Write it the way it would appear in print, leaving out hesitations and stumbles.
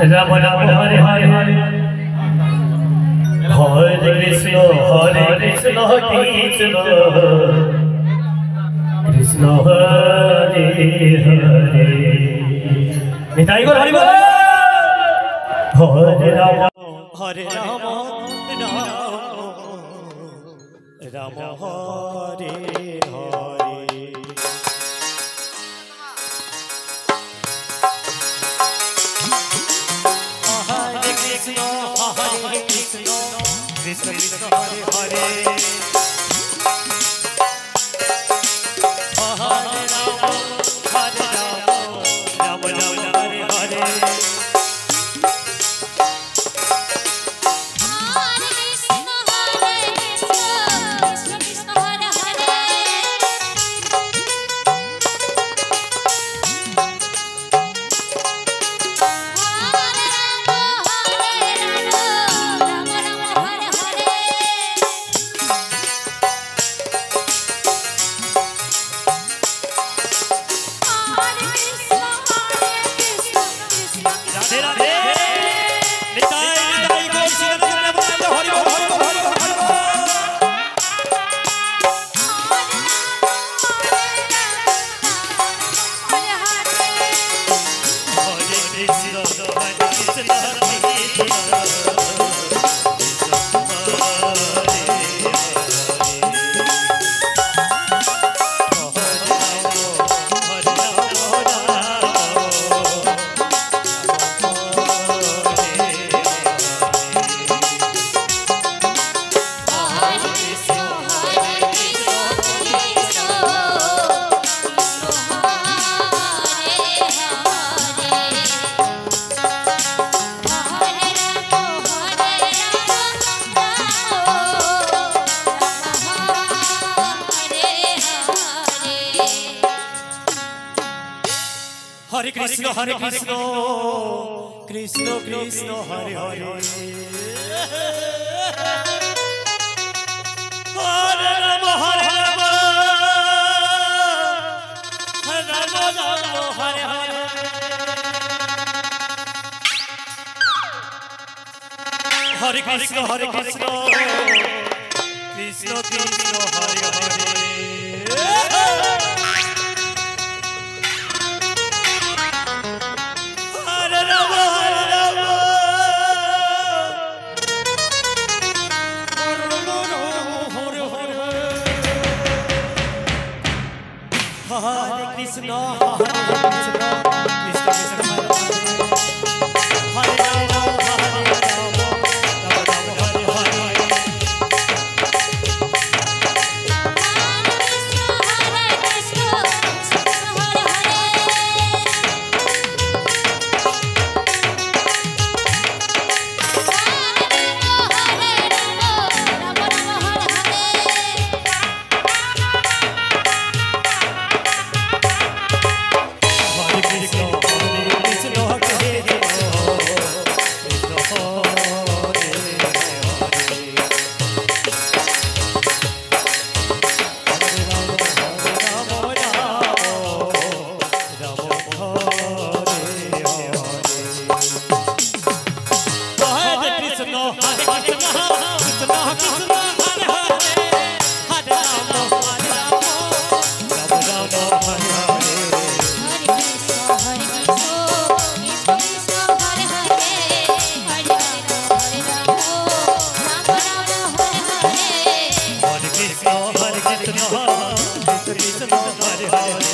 राम राम हरे हरे हरे कृष्ण कृष्ण हरे हरे निताई गौर हरि बोल हरे Ram Ram Ram Hare Hare Krishna Krishna Hare Hare Hare Ram Ram Ram Hare Hare Hare Krishna Krishna Krishna Hare Hare Hare Ram Ram Hare Hare Hare Krishna Krishna Krishna Hare Hare Hare Krishna, Krishna Krishna Hare Rama, Rama Rama Hare Hare. Hare Krishna, Hare Krishna, Krishna Krishna, Hare Hare.